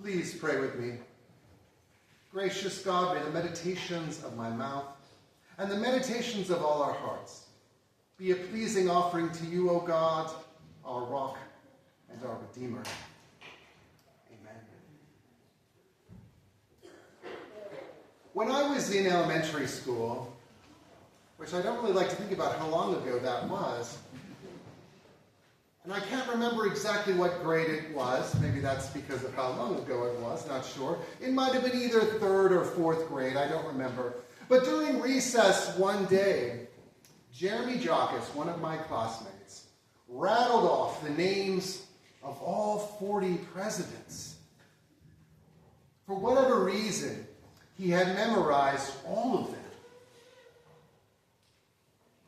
Please pray with me. Gracious God, may the meditations of my mouth and the meditations of all our hearts be a pleasing offering to you, O God, our rock and our Redeemer. Amen. When I was in elementary school, which I don't really like to think about how long ago that was, and I can't remember exactly what grade it was. Maybe that's because of how long ago it was, not sure. It might have been either third or fourth grade, I don't remember. But during recess one day, Jeremy Jockus, one of my classmates, rattled off the names of all 40 presidents. For whatever reason, he had memorized all of them.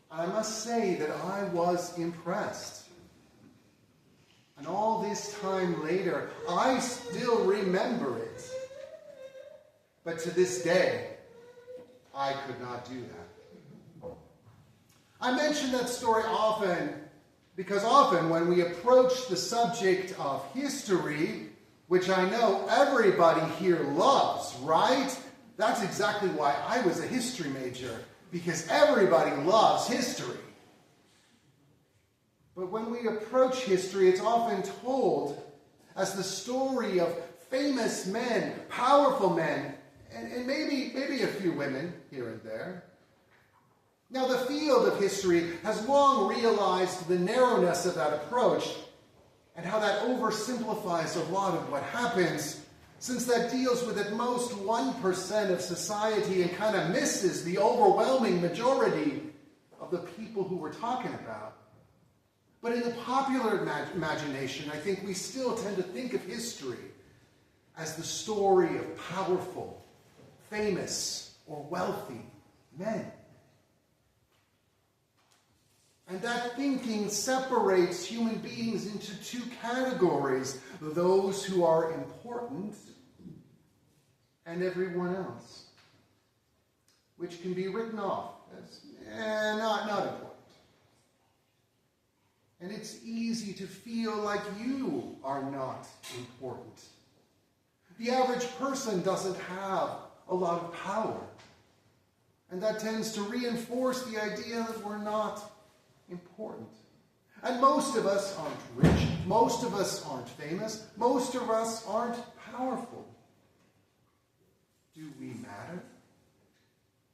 I must say that I was impressed. And all this time later, I still remember it. But to this day, I could not do that. I mention that story often because often when we approach the subject of history, which I know everybody here loves, right? That's exactly why I was a history major, because everybody loves history. But when we approach history, it's often told as the story of famous men, powerful men, and maybe a few women here and there. Now, the field of history has long realized the narrowness of that approach and how that oversimplifies a lot of what happens, since that deals with at most 1% of society and kind of misses the overwhelming majority of the people who we're talking about. But in the popular imagination, I think we still tend to think of history as the story of powerful, famous, or wealthy men. And that thinking separates human beings into two categories: those who are important and everyone else, which can be written off as not important. And it's easy to feel like you are not important. The average person doesn't have a lot of power. And that tends to reinforce the idea that we're not important. And most of us aren't rich. Most of us aren't famous. Most of us aren't powerful. Do we matter?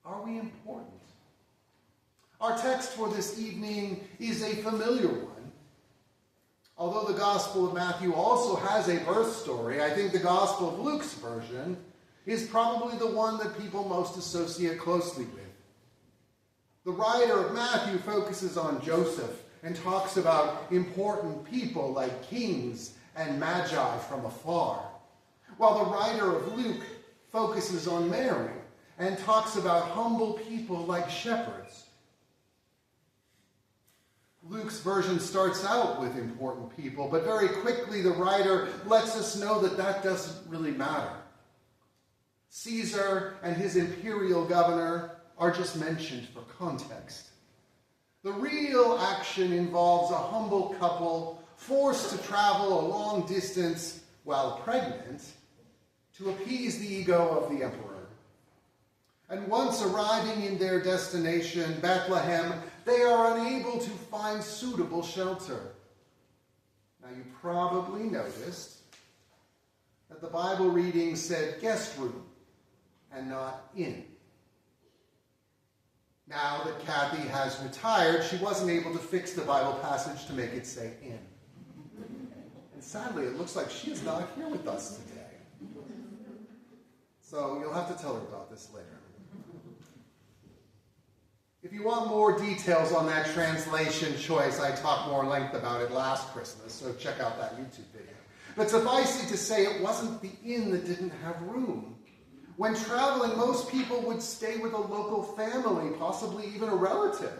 Are we important? Our text for this evening is a familiar one. Although the Gospel of Matthew also has a birth story, I think the Gospel of Luke's version is probably the one that people most associate closely with. The writer of Matthew focuses on Joseph and talks about important people like kings and magi from afar, while the writer of Luke focuses on Mary and talks about humble people like shepherds. Luke's version starts out with important people, but very quickly the writer lets us know that that doesn't really matter. Caesar and his imperial governor are just mentioned for context. The real action involves a humble couple forced to travel a long distance while pregnant to appease the ego of the emperor. And once arriving in their destination, Bethlehem, they are unable to find suitable shelter. Now, you probably noticed that the Bible reading said guest room and not inn. Now that Kathy has retired, she wasn't able to fix the Bible passage to make it say inn. And sadly, it looks like she is not here with us today. So you'll have to tell her about this later. If you want more details on that translation choice, I talked more in length about it last Christmas, so check out that YouTube video. But suffice it to say, it wasn't the inn that didn't have room. When traveling, most people would stay with a local family, possibly even a relative.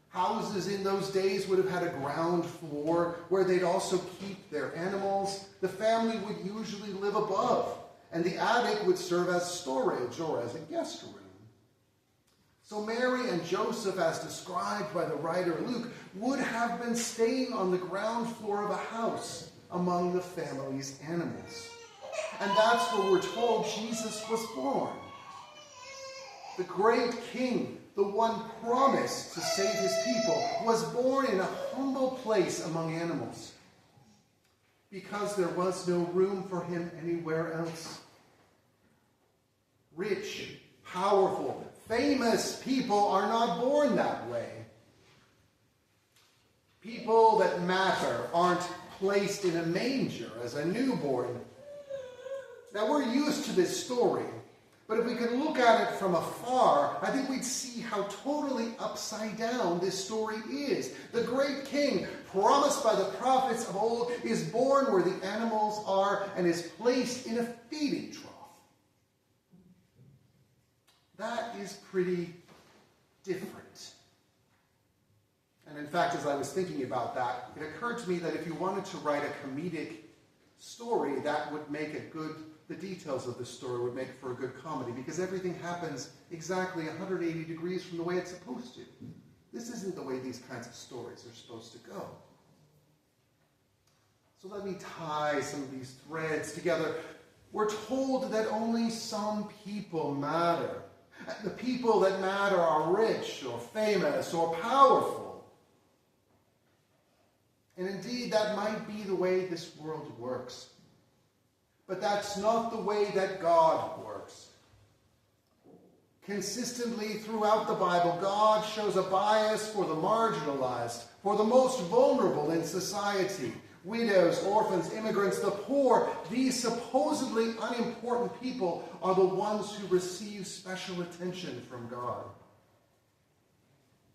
Houses in those days would have had a ground floor where they'd also keep their animals. The family would usually live above, and the attic would serve as storage or as a guest room. So Mary and Joseph, as described by the writer Luke, would have been staying on the ground floor of a house among the family's animals. And that's where we're told Jesus was born. The great king, the one promised to save his people, was born in a humble place among animals because there was no room for him anywhere else. Rich, powerful, famous people are not born that way. People that matter aren't placed in a manger as a newborn. Now, we're used to this story, but if we could look at it from afar, I think we'd see how totally upside down this story is. The great king, promised by the prophets of old, is born where the animals are and is placed in a feeding trough. That is pretty different. And in fact, as I was thinking about that, it occurred to me that if you wanted to write a comedic story, that would make the details of the story would make for a good comedy, because everything happens exactly 180 degrees from the way it's supposed to. This isn't the way these kinds of stories are supposed to go. So let me tie some of these threads together. We're told that only some people matter. The people that matter are rich or famous or powerful. And indeed, that might be the way this world works. But that's not the way that God works. Consistently throughout the Bible, God shows a bias for the marginalized, for the most vulnerable in society. Widows, orphans, immigrants, the poor, these supposedly unimportant people are the ones who receive special attention from God.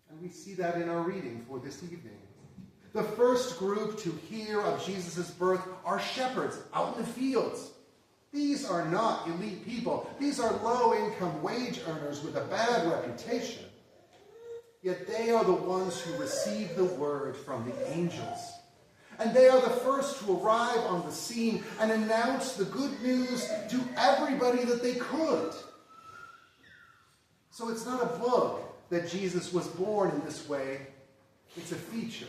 And we see that in our reading for this evening. The first group to hear of Jesus' birth are shepherds out in the fields. These are not elite people. These are low-income wage earners with a bad reputation. Yet they are the ones who receive the word from the angels. And they are the first to arrive on the scene and announce the good news to everybody that they could. So it's not a bug that Jesus was born in this way. It's a feature.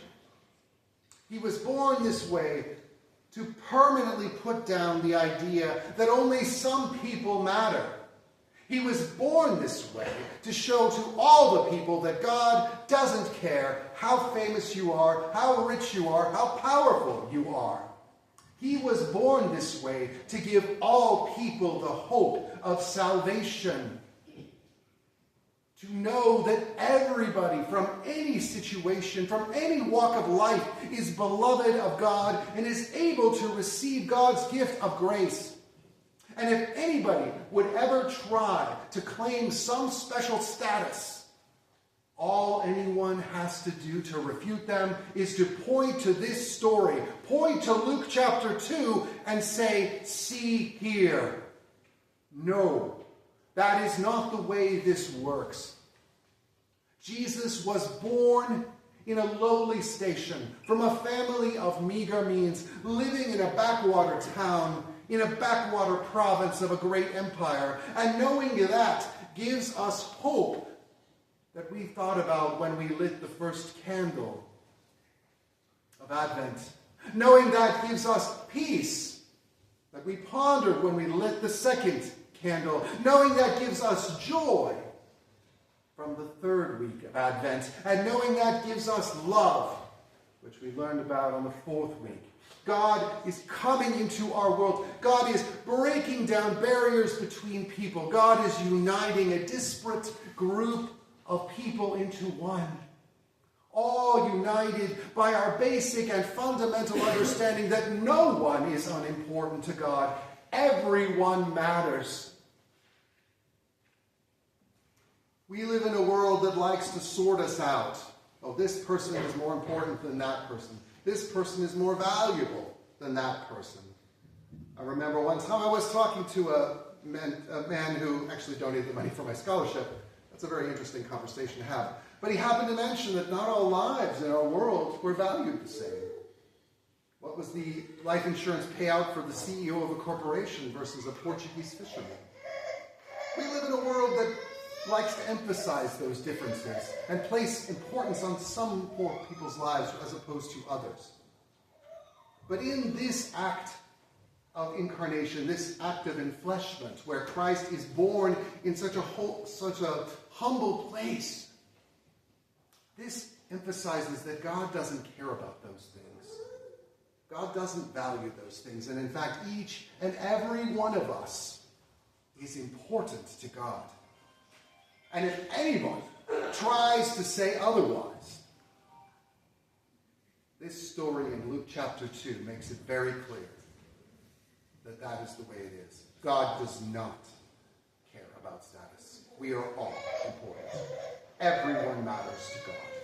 He was born this way to permanently put down the idea that only some people matter. He was born this way to show to all the people that God doesn't care how famous you are, how rich you are, how powerful you are. He was born this way to give all people the hope of salvation. To know that everybody from any situation, from any walk of life, is beloved of God and is able to receive God's gift of grace. And if anybody would ever try to claim some special status, all anyone has to do to refute them is to point to this story, point to Luke chapter 2 and say, "See here." No. That is not the way this works. Jesus was born in a lowly station, from a family of meager means, living in a backwater town, in a backwater province of a great empire. And knowing that gives us hope that we thought about when we lit the first candle of Advent. Knowing that gives us peace that we pondered when we lit the second candle. Knowing that gives us joy from the third week of Advent. And knowing that gives us love, which we learned about on the fourth week. God is coming into our world. God is breaking down barriers between people. God is uniting a disparate group of people into one. All united by our basic and fundamental understanding that no one is unimportant to God. Everyone matters. We live in a world that likes to sort us out. Oh, this person is more important than that person. This person is more valuable than that person. I remember one time I was talking to a man who actually donated the money for my scholarship. That's a very interesting conversation to have. But he happened to mention that not all lives in our world were valued the same. What was the life insurance payout for the CEO of a corporation versus a Portuguese fisherman? We live in a world that likes to emphasize those differences and place importance on some poor people's lives as opposed to others. But in this act of incarnation, this act of enfleshment, where Christ is born in such a humble place, this emphasizes that God doesn't care about those things. God doesn't value those things. And in fact, each and every one of us is important to God. And if anybody tries to say otherwise, this story in Luke chapter 2 makes it very clear that that is the way it is. God does not care about status. We are all important. Everyone matters to God.